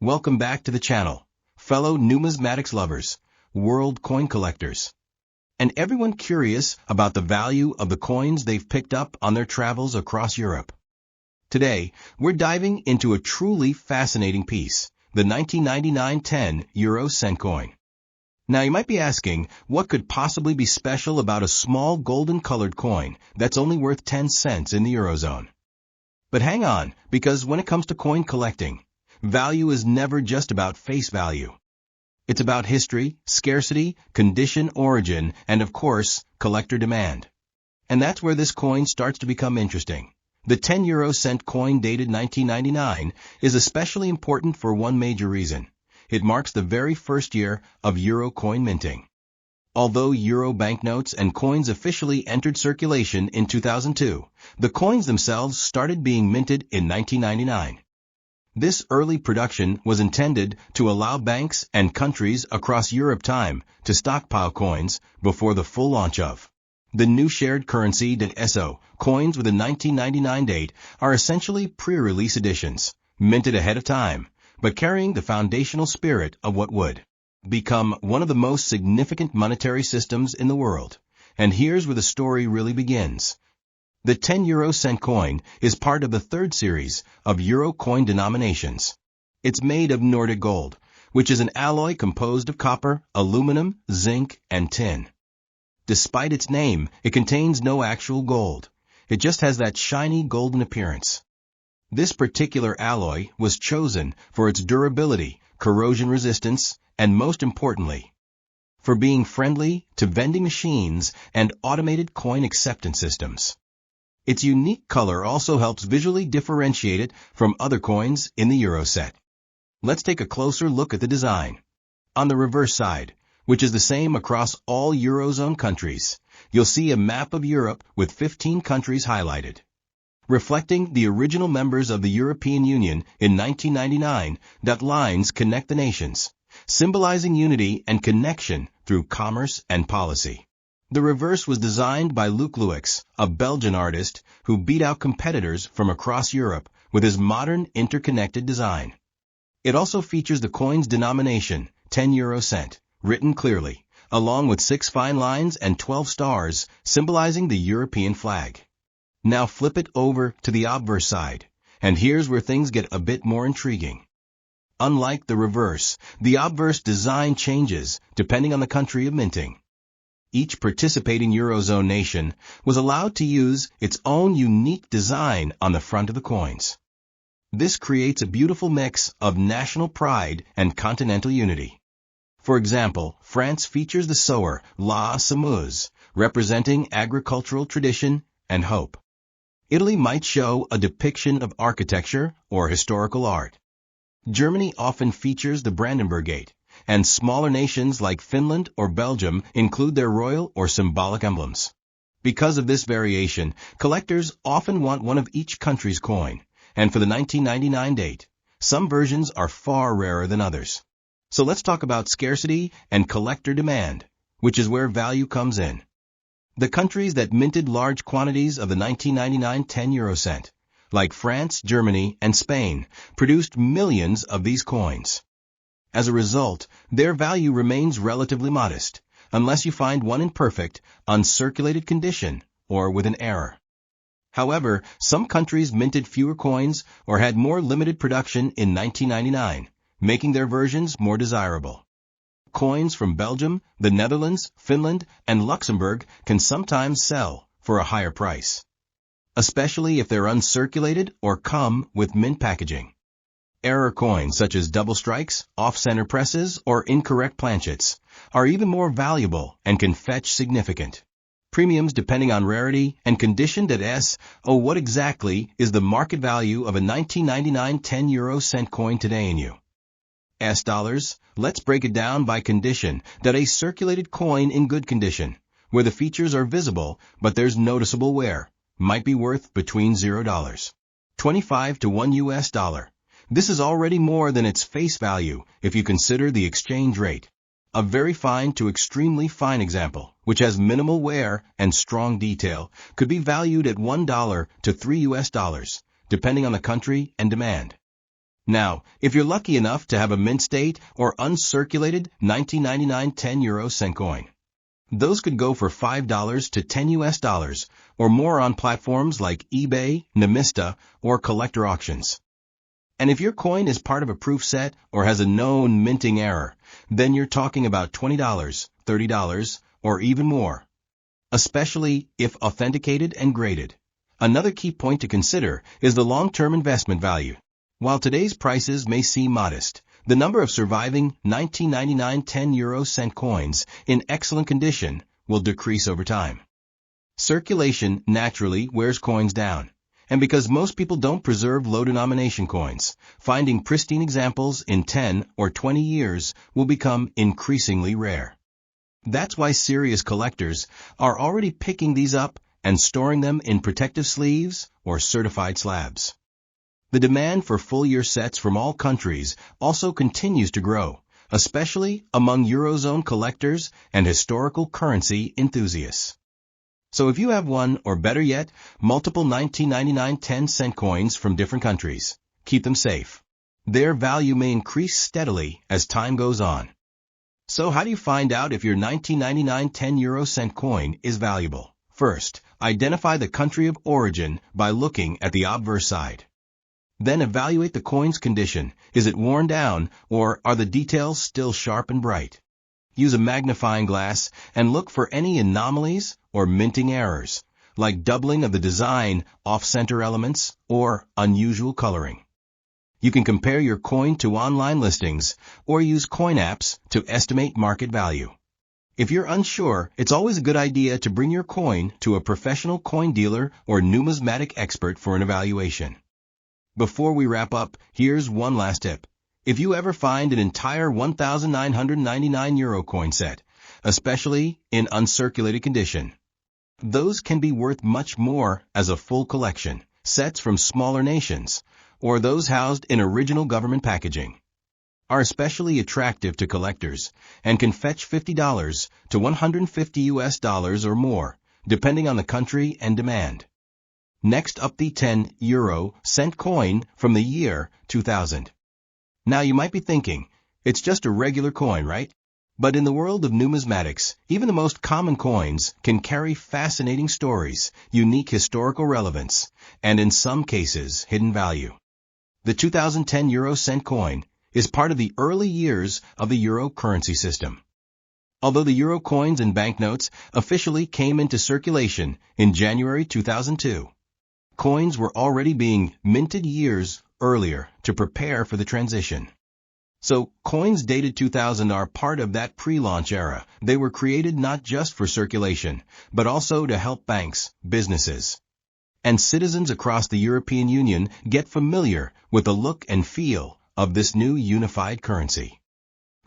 Welcome back to the channel, fellow numismatics lovers, world coin collectors, and everyone curious about the value of the coins they've picked up on their travels across Europe. Today, we're diving into a truly fascinating piece, the 1999 10 cent coin. Now you might be asking, what could possibly be special about a small golden-colored coin that's only worth 10 cents in the Eurozone? But hang on, because when it comes to coin collecting, value is never just about face value. It's about history, scarcity, condition, origin, and of course, collector demand. And that's where this coin starts to become interesting. The 10 cent coin dated 1999 is especially important for one major reason. It marks the very first year of euro coin minting. Although euro banknotes and coins officially entered circulation in 2002, the coins themselves started being minted in 1999. This early production was intended to allow banks and countries across Europe time to stockpile coins before the full launch of the new shared currency (SO). Coins with a 1999 date are essentially pre-release editions, minted ahead of time, but carrying the foundational spirit of what would become one of the most significant monetary systems in the world. And here's where the story really begins. The 10 cent coin is part of the third series of euro coin denominations. It's made of Nordic gold, which is an alloy composed of copper, aluminum, zinc, and tin. Despite its name, it contains no actual gold. It just has that shiny golden appearance. This particular alloy was chosen for its durability, corrosion resistance, and most importantly, for being friendly to vending machines and automated coin acceptance systems. Its unique color also helps visually differentiate it from other coins in the euro set. Let's take a closer look at the design. On the reverse side, which is the same across all Eurozone countries, you'll see a map of Europe with 15 countries highlighted. Reflecting the original members of the European Union in 1999, that lines connect the nations, symbolizing unity and connection through commerce and policy. The reverse was designed by Luc Louix, a Belgian artist who beat out competitors from across Europe with his modern interconnected design. It also features the coin's denomination, 10 cent, written clearly, along with 6 fine lines and 12 stars, symbolizing the European flag. Now flip it over to the obverse side, and here's where things get a bit more intriguing. Unlike the reverse, the obverse design changes depending on the country of minting. Each participating Eurozone nation was allowed to use its own unique design on the front of the coins. This creates a beautiful mix of national pride and continental unity. For example, France features the sower La Semeuse, representing agricultural tradition and hope. Italy might show a depiction of architecture or historical art. Germany often features the Brandenburg Gate, and smaller nations like Finland or Belgium include their royal or symbolic emblems. Because of this variation, collectors often want one of each country's coin, and for the 1999 date, some versions are far rarer than others. So let's talk about scarcity and collector demand, which is where value comes in. The countries that minted large quantities of the 1999 10 cent, like France, Germany, and Spain, produced millions of these coins. As a result, their value remains relatively modest, unless you find one in perfect, uncirculated condition or with an error. However, some countries minted fewer coins or had more limited production in 1999, making their versions more desirable. Coins from Belgium, the Netherlands, Finland, and Luxembourg can sometimes sell for a higher price, especially if they're uncirculated or come with mint packaging. Error coins such as double strikes, off-center presses, or incorrect planchets are even more valuable and can fetch significant premiums depending on rarity and condition. What exactly is the market value of a 1999 10 cent coin today in US dollars? Let's break it down by condition. A circulated coin in good condition, where the features are visible but there's noticeable wear, might be worth between $0.25 to $1. This is already more than its face value if you consider the exchange rate. A very fine to extremely fine example, which has minimal wear and strong detail, could be valued at $1 to $3, depending on the country and demand. Now, if you're lucky enough to have a mint state or uncirculated 1999 10 euro cent coin, those could go for $5 to $10 or more on platforms like eBay, Namista, or collector auctions. And if your coin is part of a proof set or has a known minting error, then you're talking about $20, $30, or even more, especially if authenticated and graded. Another key point to consider is the long-term investment value. While today's prices may seem modest, the number of surviving 1999 10 euro cent coins in excellent condition will decrease over time. Circulation naturally wears coins down, and because most people don't preserve low-denomination coins, finding pristine examples in 10 or 20 years will become increasingly rare. That's why serious collectors are already picking these up and storing them in protective sleeves or certified slabs. The demand for full-year sets from all countries also continues to grow, especially among Eurozone collectors and historical currency enthusiasts. So if you have one, or better yet, multiple 1999 10-cent coins from different countries, keep them safe. Their value may increase steadily as time goes on. So how do you find out if your 1999 10 euro-cent coin is valuable? First, identify the country of origin by looking at the obverse side. Then evaluate the coin's condition. Is it worn down, or are the details still sharp and bright? Use a magnifying glass and look for any anomalies or minting errors, like doubling of the design, off-center elements, or unusual coloring. You can compare your coin to online listings or use coin apps to estimate market value. If you're unsure, it's always a good idea to bring your coin to a professional coin dealer or numismatic expert for an evaluation. Before we wrap up, here's one last tip. If you ever find an entire 1,999 euro coin set, especially in uncirculated condition, those can be worth much more as a full collection, sets from smaller nations, or those housed in original government packaging, are especially attractive to collectors and can fetch $50 to $150 or more, depending on the country and demand. Next up, the 10 euro-cent coin from the year 2000. Now you might be thinking, it's just a regular coin, right? But in the world of numismatics, even the most common coins can carry fascinating stories, unique historical relevance, and in some cases, hidden value. The 2010 euro-cent coin is part of the early years of the euro currency system. Although the euro coins and banknotes officially came into circulation in January 2002, coins were already being minted years earlier to prepare for the transition. So, coins dated 2000 are part of that pre-launch era. They were created not just for circulation, but also to help banks, businesses, and citizens across the European Union get familiar with the look and feel of this new unified currency.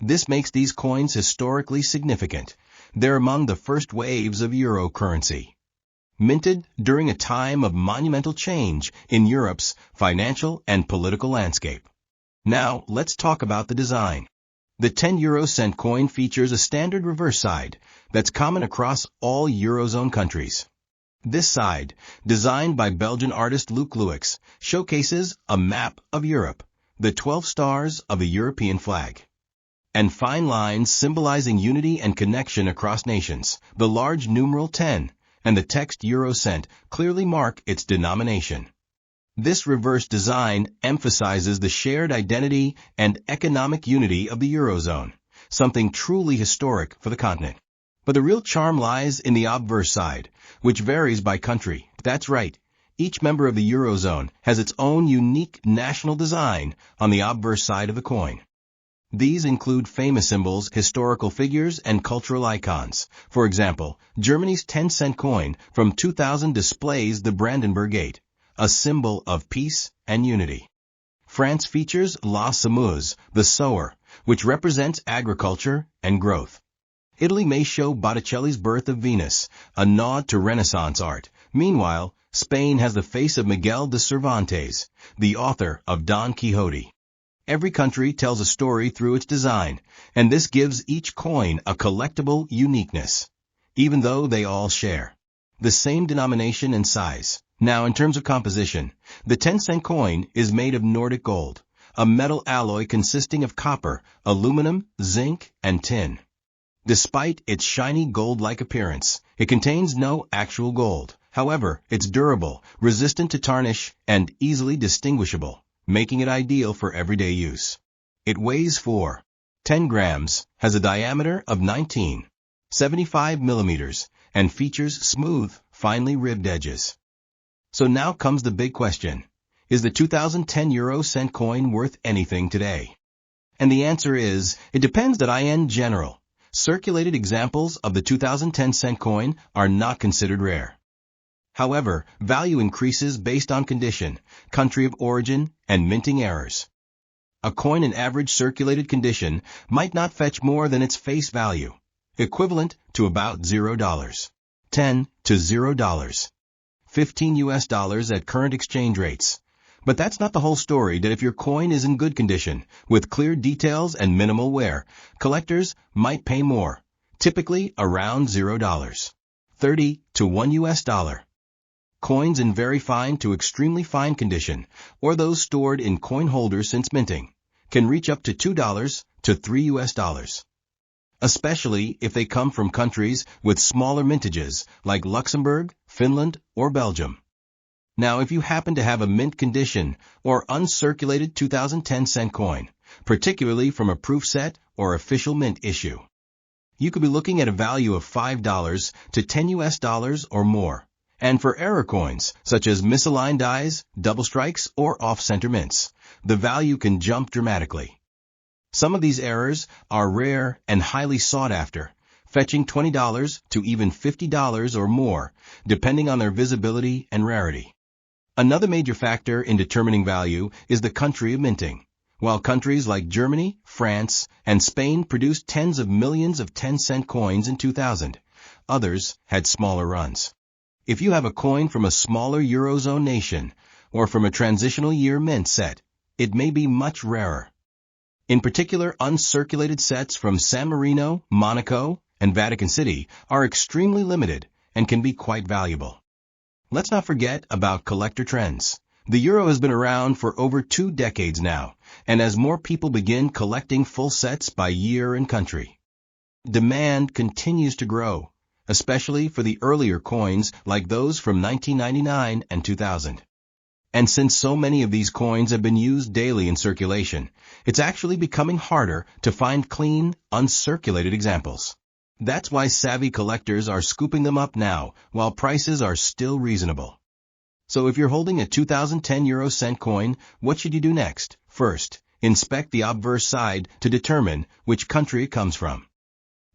This makes these coins historically significant. They're among the first waves of euro currency, minted during a time of monumental change in Europe's financial and political landscape. Now, let's talk about the design. The 10 euro-cent coin features a standard reverse side that's common across all Eurozone countries. This side, designed by Belgian artist Luc Louix, showcases a map of Europe, the 12 stars of the European flag, and fine lines symbolizing unity and connection across nations. The large numeral 10 and the text euro-cent clearly mark its denomination. This reverse design emphasizes the shared identity and economic unity of the Eurozone, something truly historic for the continent. But the real charm lies in the obverse side, which varies by country. That's right. Each member of the Eurozone has its own unique national design on the obverse side of the coin. These include famous symbols, historical figures, and cultural icons. For example, Germany's 10-cent coin from 2000 displays the Brandenburg Gate, a symbol of peace and unity. France features La Semeuse, the sower, which represents agriculture and growth. Italy may show Botticelli's Birth of Venus, a nod to Renaissance art. Meanwhile, Spain has the face of Miguel de Cervantes, the author of Don Quixote. Every country tells a story through its design, and this gives each coin a collectible uniqueness, even though they all share the same denomination and size. Now, in terms of composition, the 10-cent coin is made of Nordic gold, a metal alloy consisting of copper, aluminum, zinc, and tin. Despite its shiny gold-like appearance, it contains no actual gold. However, it's durable, resistant to tarnish, and easily distinguishable, making it ideal for everyday use. It weighs 4.10 grams, has a diameter of 19.75 millimeters, and features smooth, finely ribbed edges. So now comes the big question. Is the 2010 euro cent coin worth anything today? And the answer is, it depends. In general, circulated examples of the 2010 cent coin are not considered rare. However, value increases based on condition, country of origin, and minting errors. A coin in average circulated condition might not fetch more than its face value, equivalent to about $0.10 to $0.15 at current exchange rates. But that's not the whole story. That if your coin is in good condition, with clear details and minimal wear, collectors might pay more, typically around $0.30 to $1. Coins in very fine to extremely fine condition, or those stored in coin holders since minting, can reach up to $2 to $3, especially if they come from countries with smaller mintages like Luxembourg, Finland, or Belgium. Now, if you happen to have a mint condition or uncirculated 2010 cent coin, particularly from a proof set or official mint issue, you could be looking at a value of $5 to $10 or more. And for error coins, such as misaligned dies, double strikes, or off-center mints, the value can jump dramatically. Some of these errors are rare and highly sought after, fetching $20 to even $50 or more, depending on their visibility and rarity. Another major factor in determining value is the country of minting. While countries like Germany, France, and Spain produced tens of millions of 10-cent coins in 2000, others had smaller runs. If you have a coin from a smaller Eurozone nation, or from a transitional year mint set, it may be much rarer. In particular, uncirculated sets from San Marino, Monaco, and Vatican City are extremely limited and can be quite valuable. Let's not forget about collector trends. The euro has been around for over 2 decades now, and as more people begin collecting full sets by year and country, demand continues to grow, especially for the earlier coins like those from 1999 and 2000. And since so many of these coins have been used daily in circulation, it's actually becoming harder to find clean, uncirculated examples. That's why savvy collectors are scooping them up now, while prices are still reasonable. So if you're holding a 2010 euro cent coin, what should you do next? First, inspect the obverse side to determine which country it comes from.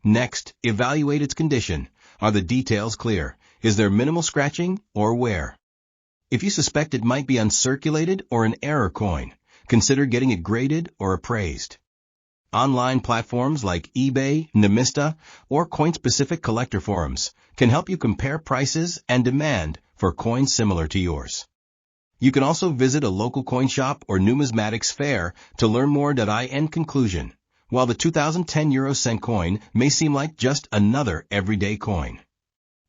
Next, evaluate its condition. Are the details clear? Is there minimal scratching or wear? If you suspect it might be uncirculated or an error coin, consider getting it graded or appraised. Online platforms like eBay, Nemista, or coin-specific collector forums can help you compare prices and demand for coins similar to yours. You can also visit a local coin shop or numismatics fair to learn more. In conclusion, while the 2010 euro cent coin may seem like just another everyday coin,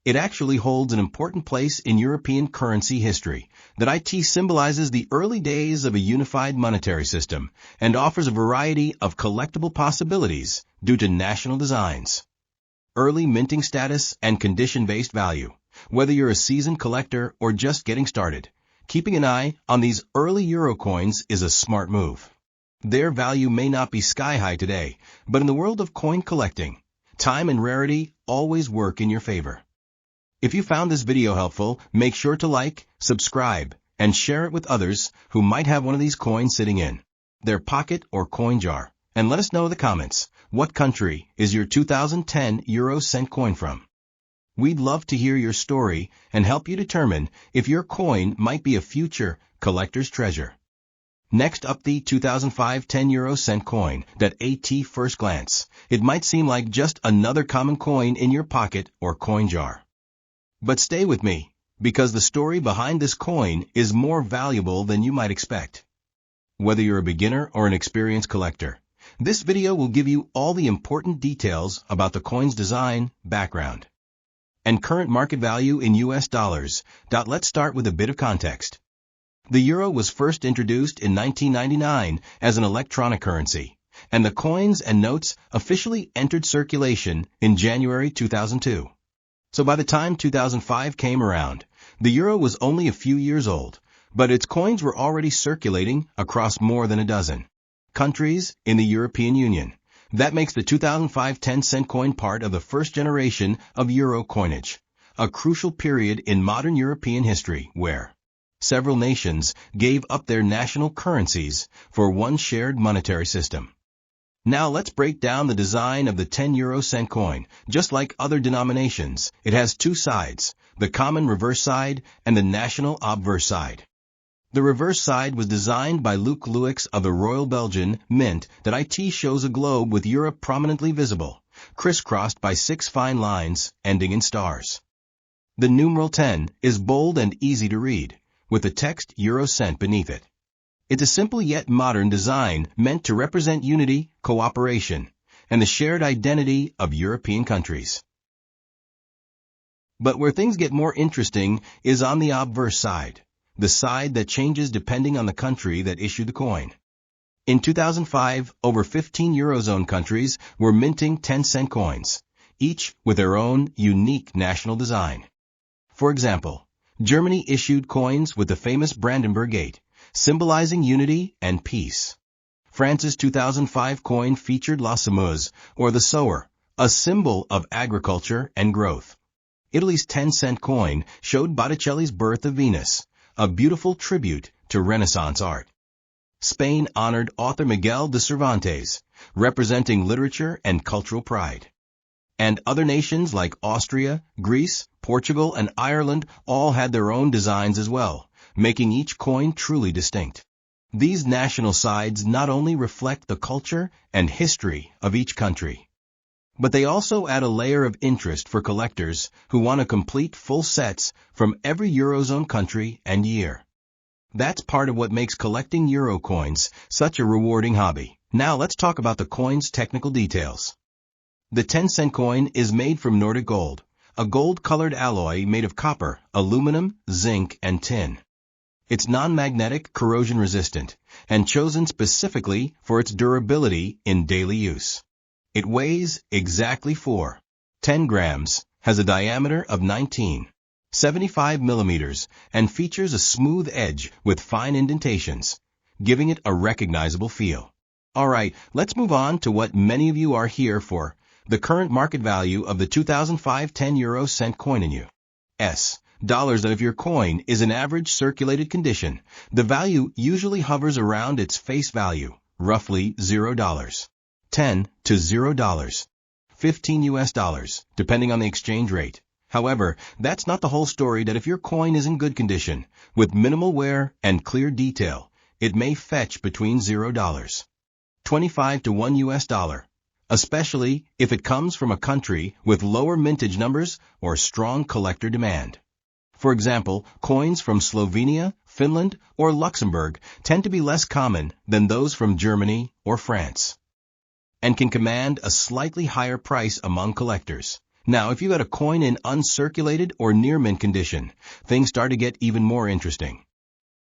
it actually holds an important place in European currency history. That it symbolizes the early days of a unified monetary system and offers a variety of collectible possibilities due to national designs, early minting status, and condition-based value. Whether you're a seasoned collector or just getting started, keeping an eye on these early euro coins is a smart move. Their value may not be sky-high today, but in the world of coin collecting, time and rarity always work in your favor. If you found this video helpful, make sure to like, subscribe, and share it with others who might have one of these coins sitting in their pocket or coin jar. And let us know in the comments, what country is your 2010 euro cent coin from? We'd love to hear your story and help you determine if your coin might be a future collector's treasure. Next up, the 2005 10 euro cent coin. At first glance, it might seem like just another common coin in your pocket or coin jar. But stay with me, because the story behind this coin is more valuable than you might expect. Whether you're a beginner or an experienced collector, this video will give you all the important details about the coin's design, background, and current market value in US dollars. Let's start with a bit of context. The euro was first introduced in 1999 as an electronic currency, and the coins and notes officially entered circulation in January 2002. So by the time 2005 came around, the euro was only a few years old, but its coins were already circulating across more than a dozen countries in the European Union. That makes the 2005 10-cent coin part of the first generation of euro coinage, a crucial period in modern European history where several nations gave up their national currencies for one shared monetary system. Now let's break down the design of the 10 euro cent coin. Just like other denominations, it has two sides, the common reverse side and the national obverse side. The reverse side was designed by Luc Louix of the Royal Belgian Mint. That IT shows a globe with Europe prominently visible, crisscrossed by 6 fine lines ending in stars. The numeral 10 is bold and easy to read, with the text euro cent beneath it. It's a simple yet modern design meant to represent unity, cooperation, and the shared identity of European countries. But where things get more interesting is on the obverse side, the side that changes depending on the country that issued the coin. In 2005, over 15 Eurozone countries were minting 10-cent coins, each with their own unique national design. For example, Germany issued coins with the famous Brandenburg Gate, symbolizing unity and peace. France's 2005 coin featured la semeuse, or the sower, a symbol of agriculture and growth. Italy's 10-cent coin showed Botticelli's Birth of Venus, a beautiful tribute to Renaissance art. Spain honored author Miguel de Cervantes, representing literature and cultural pride. And other nations like Austria, Greece, Portugal, and Ireland all had their own designs as well, making each coin truly distinct. These national sides not only reflect the culture and history of each country, but they also add a layer of interest for collectors who want to complete full sets from every Eurozone country and year. That's part of what makes collecting euro coins such a rewarding hobby. Now let's talk about the coin's technical details. The 10-cent coin is made from Nordic gold, a gold-colored alloy made of copper, aluminum, zinc, and tin. It's non-magnetic, corrosion-resistant, and chosen specifically for its durability in daily use. It weighs exactly 10 grams, has a diameter of 19.75 millimeters, and features a smooth edge with fine indentations, giving it a recognizable feel. Alright, let's move on to what many of you are here for, the current market value of the 2005 10 euro cent coin in U.S. dollars. And if your coin is in average circulated condition, the value usually hovers around its face value, roughly $0. 10 to $0. 15 US dollars, depending on the exchange rate. However, that's not the whole story. That if your coin is in good condition, with minimal wear and clear detail, it may fetch between $0. 25 to 1 US dollar, especially if it comes from a country with lower mintage numbers or strong collector demand. For example, coins from Slovenia, Finland, or Luxembourg tend to be less common than those from Germany or France, and can command a slightly higher price among collectors. Now, if you got a coin in uncirculated or near mint condition, things start to get even more interesting.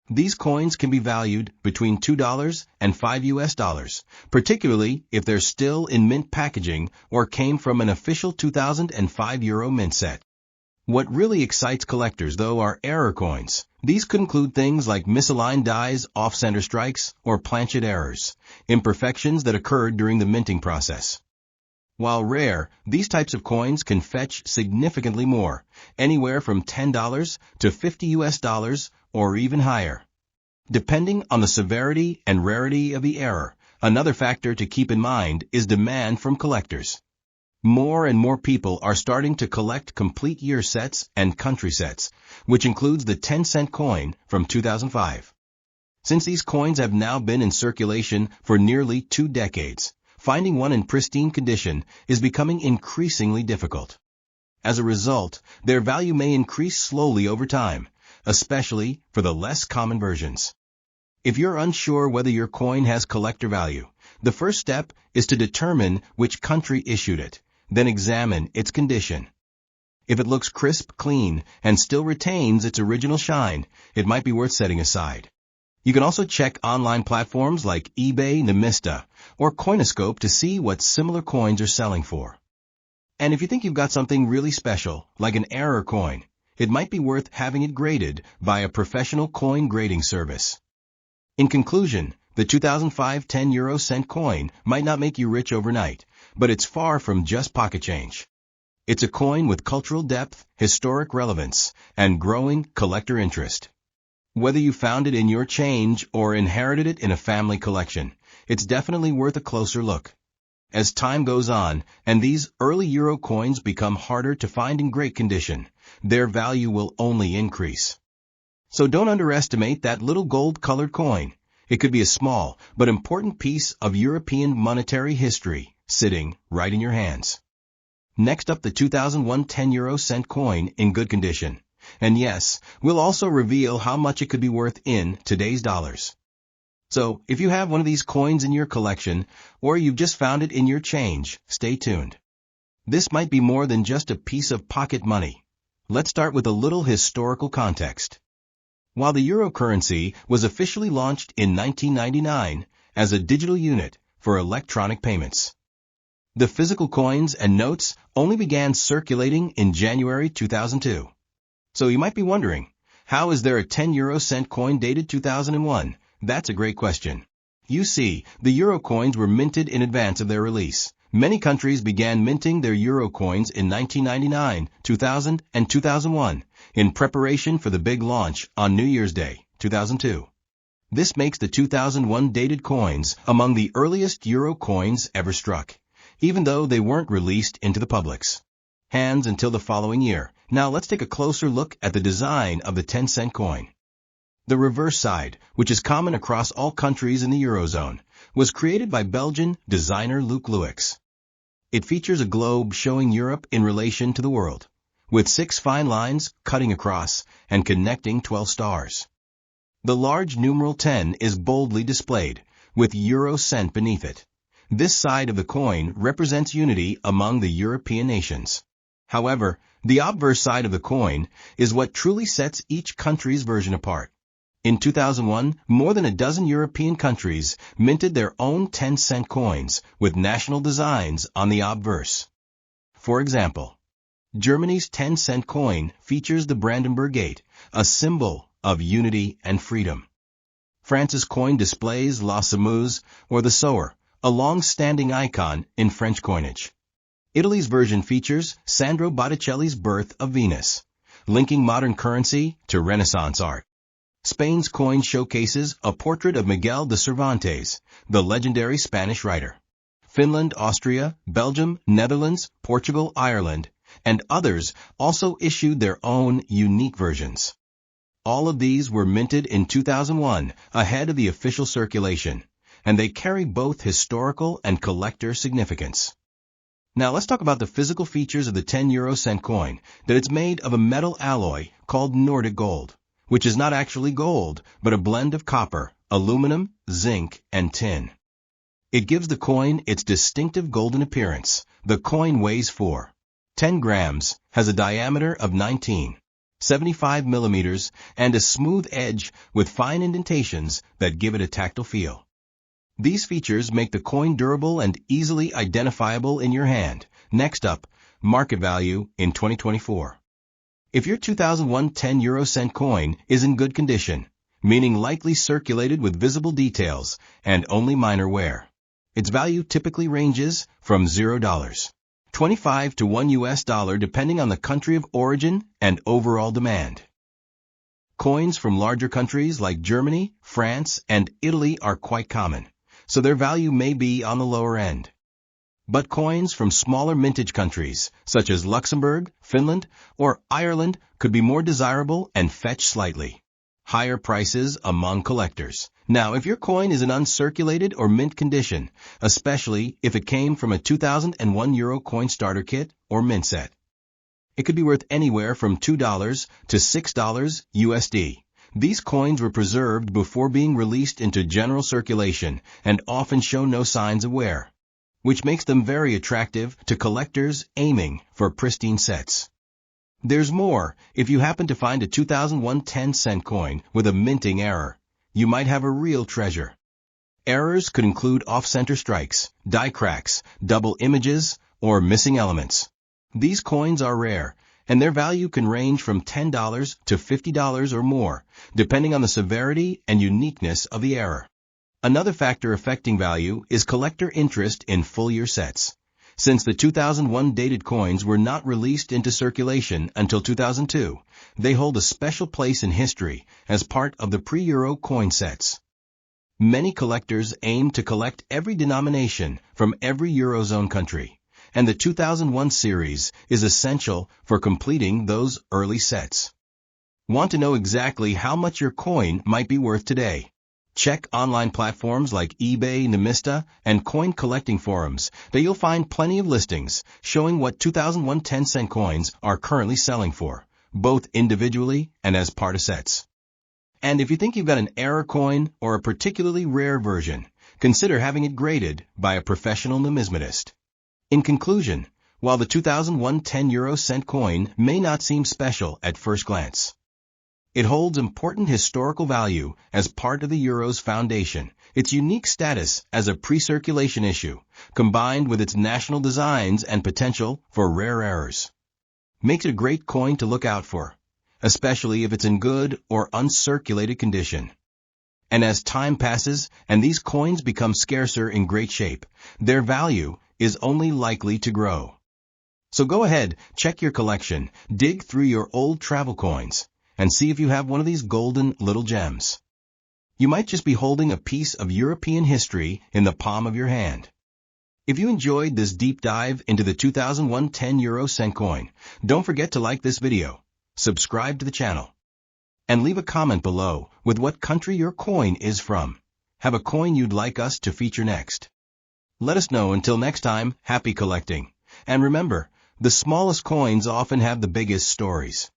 These coins can be valued between $2 and $5 US, particularly if they're still in mint packaging or came from an official 2005 euro mint set. What really excites collectors, though, are error coins. These could include things like misaligned dies, off-center strikes, or planchet errors, imperfections that occurred during the minting process. While rare, these types of coins can fetch significantly more, anywhere from $10 to $50 US or even higher, depending on the severity and rarity of the error. Another factor to keep in mind is demand from collectors. More and more people are starting to collect complete year sets and country sets, which includes the 10-cent coin from 2005. Since these coins have now been in circulation for nearly 2 decades, finding one in pristine condition is becoming increasingly difficult. As a result, their value may increase slowly over time, especially for the less common versions. If you're unsure whether your coin has collector value, the first step is to determine which country issued it, then examine its condition. If it looks crisp, clean, and still retains its original shine, it might be worth setting aside. You can also check online platforms like eBay, Nemista, or Coinoscope to see what similar coins are selling for. And if you think you've got something really special, like an error coin, it might be worth having it graded by a professional coin grading service. In conclusion, the 2005 10 cent coin might not make you rich overnight, but it's far from just pocket change. It's a coin with cultural depth, historic relevance, and growing collector interest. Whether you found it in your change or inherited it in a family collection, it's definitely worth a closer look. As time goes on, and these early euro coins become harder to find in great condition, their value will only increase. So don't underestimate that little gold-colored coin. It could be a small but important piece of European monetary history sitting right in your hands. Next up, the 2001 10 cent coin in good condition. And yes, we'll also reveal how much it could be worth in today's dollars. So, if you have one of these coins in your collection, or you've just found it in your change, stay tuned. This might be more than just a piece of pocket money. Let's start with a little historical context. While the euro currency was officially launched in 1999 as a digital unit for electronic payments, the physical coins and notes only began circulating in January 2002. So you might be wondering, how is there a 10 cent coin dated 2001? That's a great question. You see, the euro coins were minted in advance of their release. Many countries began minting their euro coins in 1999, 2000, and 2001 in preparation for the big launch on New Year's Day, 2002. This makes the 2001 dated coins among the earliest euro coins ever struck, even though they weren't released into the public's hands until the following year. Now let's take a closer look at the design of the 10 cent coin. The reverse side, which is common across all countries in the Eurozone, was created by Belgian designer Luc Louix. It features a globe showing Europe in relation to the world, with 6 fine lines cutting across and connecting 12 stars. The large numeral 10 is boldly displayed, with euro cent beneath it. This side of the coin represents unity among the European nations. However, the obverse side of the coin is what truly sets each country's version apart. In 2001, more than a dozen European countries minted their own 10 cent coins with national designs on the obverse. For example, Germany's 10 cent coin features the Brandenburg Gate, a symbol of unity and freedom. France's coin displays La Semeuse, or the sower, a long-standing icon in French coinage. Italy's version features Sandro Botticelli's Birth of Venus, linking modern currency to Renaissance art. Spain's coin showcases a portrait of Miguel de Cervantes, the legendary Spanish writer. Finland, Austria, Belgium, Netherlands, Portugal, Ireland, and others also issued their own unique versions. All of these were minted in 2001 ahead of the official circulation, and they carry both historical and collector significance. Now let's talk about the physical features of the 10 cent coin, that it's made of a metal alloy called Nordic gold, which is not actually gold, but a blend of copper, aluminum, zinc, and tin. It gives the coin its distinctive golden appearance. The coin weighs 10 grams, has a diameter of 19.75 millimeters, and a smooth edge with fine indentations that give it a tactile feel. These features make the coin durable and easily identifiable in your hand. Next up, market value in 2024. If your 2001 10 cent coin is in good condition, meaning lightly circulated with visible details and only minor wear, its value typically ranges from $0.25 to $1 depending on the country of origin and overall demand. Coins from larger countries like Germany, France, and Italy are quite common, so their value may be on the lower end. But coins from smaller mintage countries, such as Luxembourg, Finland, or Ireland, could be more desirable and fetch slightly higher prices among collectors. Now, if your coin is in uncirculated or mint condition, especially if it came from a 2001 euro coin starter kit or mint set, it could be worth anywhere from $2 to $6 USD. These coins were preserved before being released into general circulation and often show no signs of wear, which makes them very attractive to collectors aiming for pristine sets. There's more. If you happen to find a 2001 10 cent coin with a minting error, you might have a real treasure. Errors could include off-center strikes, die cracks, double images, or missing elements. These coins are rare, and their value can range from $10 to $50 or more, depending on the severity and uniqueness of the error. Another factor affecting value is collector interest in full-year sets. Since the 2001 dated coins were not released into circulation until 2002, they hold a special place in history as part of the pre-Euro coin sets. Many collectors aim to collect every denomination from every Eurozone country, and the 2001 series is essential for completing those early sets. Want to know exactly how much your coin might be worth today? Check online platforms like eBay, Nemista, and coin collecting forums that you'll find plenty of listings showing what 2001 10-cent coins are currently selling for, both individually and as part of sets. And if you think you've got an error coin or a particularly rare version, consider having it graded by a professional numismatist. In conclusion, while the 2001 10-euro-cent coin may not seem special at first glance, it holds important historical value as part of the euro's foundation. Its unique status as a pre-circulation issue, combined with its national designs and potential for rare errors, makes it a great coin to look out for, especially if it's in good or uncirculated condition. And as time passes and these coins become scarcer in great shape, their value is only likely to grow. So go ahead, check your collection, dig through your old travel coins, and see if you have one of these golden little gems. You might just be holding a piece of European history in the palm of your hand. If you enjoyed this deep dive into the 2001 10-euro-cent coin, don't forget to like this video, subscribe to the channel, and leave a comment below with what country your coin is from. Have a coin you'd like us to feature next? Let us know. Until next time, happy collecting. And remember, the smallest coins often have the biggest stories.